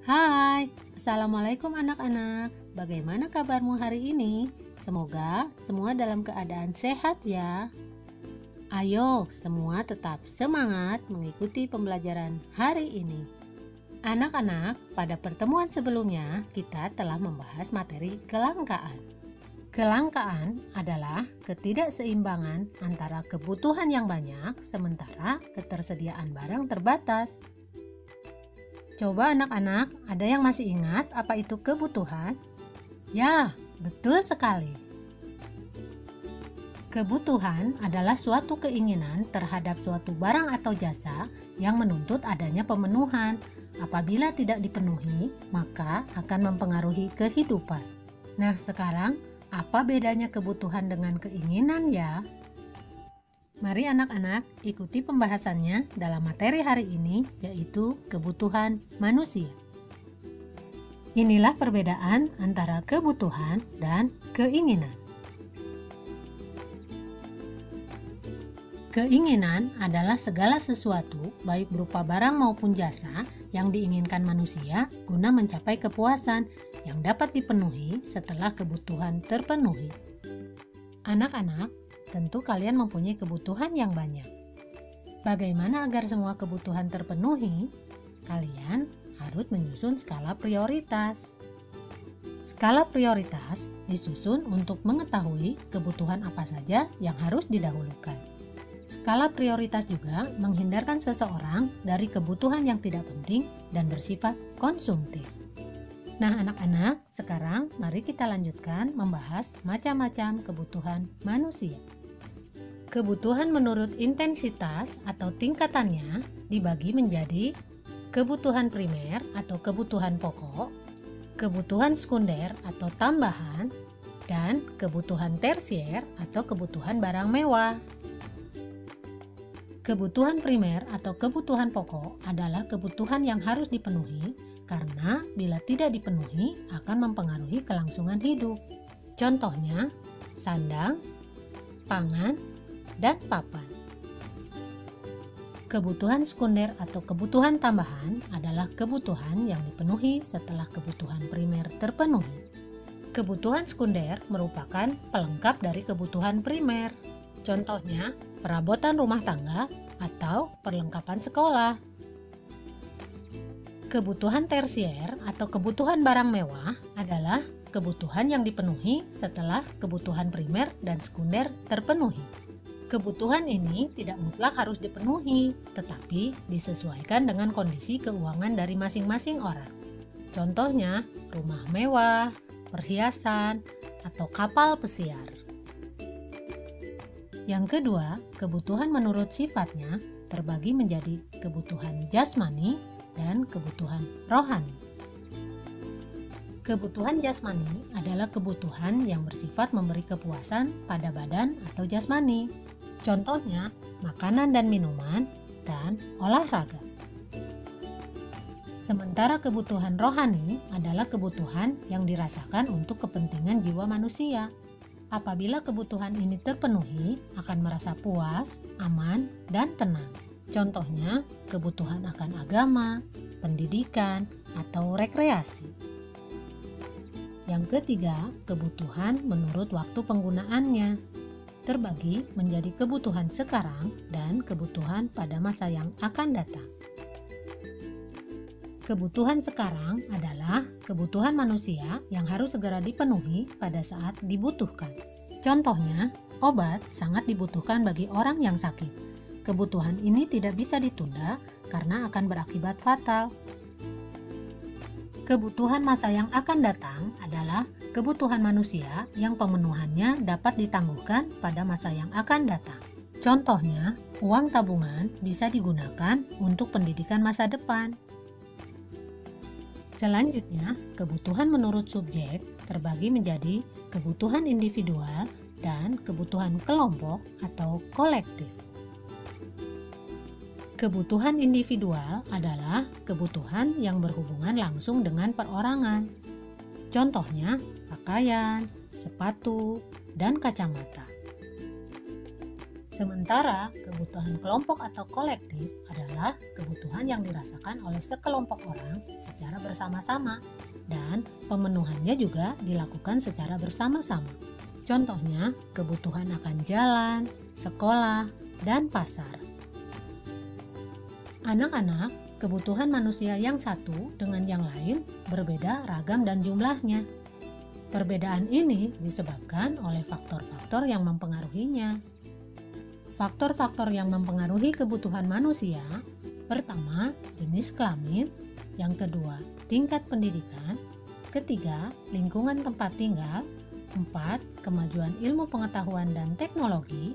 Hai, Assalamualaikum anak-anak. Bagaimana kabarmu hari ini? Semoga semua dalam keadaan sehat ya. Ayo, semua tetap semangat mengikuti pembelajaran hari ini. Anak-anak, pada pertemuan sebelumnya kita telah membahas materi kelangkaan. Kelangkaan adalah ketidakseimbangan antara kebutuhan yang banyak sementara ketersediaan barang terbatas. Coba anak-anak, ada yang masih ingat apa itu kebutuhan? Ya, betul sekali. Kebutuhan adalah suatu keinginan terhadap suatu barang atau jasa yang menuntut adanya pemenuhan. Apabila tidak dipenuhi, maka akan mempengaruhi kehidupan. Nah, sekarang apa bedanya kebutuhan dengan keinginan ya? Mari anak-anak ikuti pembahasannya dalam materi hari ini, yaitu kebutuhan manusia. Inilah perbedaan antara kebutuhan dan keinginan. Keinginan adalah segala sesuatu, baik berupa barang maupun jasa, yang diinginkan manusia guna mencapai kepuasan yang dapat dipenuhi setelah kebutuhan terpenuhi. Anak-anak, tentu kalian mempunyai kebutuhan yang banyak. Bagaimana agar semua kebutuhan terpenuhi? Kalian harus menyusun skala prioritas. Skala prioritas disusun untuk mengetahui kebutuhan apa saja yang harus didahulukan. Skala prioritas juga menghindarkan seseorang dari kebutuhan yang tidak penting dan bersifat konsumtif. Nah anak-anak, sekarang mari kita lanjutkan membahas macam-macam kebutuhan manusia. Kebutuhan menurut intensitas atau tingkatannya dibagi menjadi kebutuhan primer atau kebutuhan pokok, kebutuhan sekunder atau tambahan, dan kebutuhan tersier atau kebutuhan barang mewah. Kebutuhan primer atau kebutuhan pokok adalah kebutuhan yang harus dipenuhi karena bila tidak dipenuhi akan mempengaruhi kelangsungan hidup. Contohnya, sandang, pangan, dan papan. Kebutuhan sekunder atau kebutuhan tambahan adalah kebutuhan yang dipenuhi setelah kebutuhan primer terpenuhi. Kebutuhan sekunder merupakan pelengkap dari kebutuhan primer. Contohnya, perabotan rumah tangga atau perlengkapan sekolah. Kebutuhan tersier atau kebutuhan barang mewah adalah kebutuhan yang dipenuhi setelah kebutuhan primer dan sekunder terpenuhi. Kebutuhan ini tidak mutlak harus dipenuhi, tetapi disesuaikan dengan kondisi keuangan dari masing-masing orang. Contohnya, rumah mewah, perhiasan, atau kapal pesiar. Yang kedua, kebutuhan menurut sifatnya terbagi menjadi kebutuhan jasmani dan kebutuhan rohani. Kebutuhan jasmani adalah kebutuhan yang bersifat memberi kepuasan pada badan atau jasmani. Contohnya, makanan dan minuman, dan olahraga. Sementara kebutuhan rohani adalah kebutuhan yang dirasakan untuk kepentingan jiwa manusia. Apabila kebutuhan ini terpenuhi, akan merasa puas, aman, dan tenang. Contohnya, kebutuhan akan agama, pendidikan, atau rekreasi. Yang ketiga, kebutuhan menurut waktu penggunaannya terbagi menjadi kebutuhan sekarang dan kebutuhan pada masa yang akan datang. Kebutuhan sekarang adalah kebutuhan manusia yang harus segera dipenuhi pada saat dibutuhkan. Contohnya, obat sangat dibutuhkan bagi orang yang sakit. Kebutuhan ini tidak bisa ditunda karena akan berakibat fatal. Kebutuhan masa yang akan datang adalah kebutuhan manusia yang pemenuhannya dapat ditangguhkan pada masa yang akan datang. Contohnya, uang tabungan bisa digunakan untuk pendidikan masa depan. Selanjutnya, kebutuhan menurut subjek terbagi menjadi kebutuhan individual dan kebutuhan kelompok atau kolektif. Kebutuhan individual adalah kebutuhan yang berhubungan langsung dengan perorangan. Contohnya, pakaian, sepatu, dan kacamata. Sementara kebutuhan kelompok atau kolektif adalah kebutuhan yang dirasakan oleh sekelompok orang secara bersama-sama dan pemenuhannya juga dilakukan secara bersama-sama. Contohnya, kebutuhan akan jalan, sekolah, dan pasar. Anak-anak, kebutuhan manusia yang satu dengan yang lain berbeda ragam dan jumlahnya. Perbedaan ini disebabkan oleh faktor-faktor yang mempengaruhinya. Faktor-faktor yang mempengaruhi kebutuhan manusia, pertama, jenis kelamin, yang kedua, tingkat pendidikan, ketiga, lingkungan tempat tinggal, 4. Kemajuan ilmu pengetahuan dan teknologi,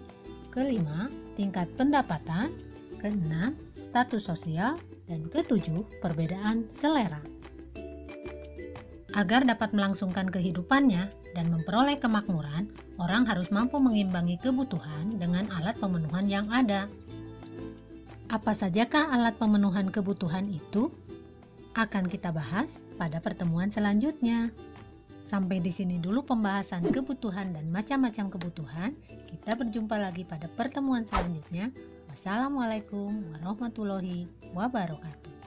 kelima, tingkat pendapatan, keenam, status sosial, dan ketujuh, perbedaan selera. Agar dapat melangsungkan kehidupannya dan memperoleh kemakmuran, orang harus mampu mengimbangi kebutuhan dengan alat pemenuhan yang ada. Apa sajakah alat pemenuhan kebutuhan itu? Akan kita bahas pada pertemuan selanjutnya. Sampai di sini dulu pembahasan kebutuhan dan macam-macam kebutuhan. Kita berjumpa lagi pada pertemuan selanjutnya. Wassalamualaikum warahmatullahi wabarakatuh.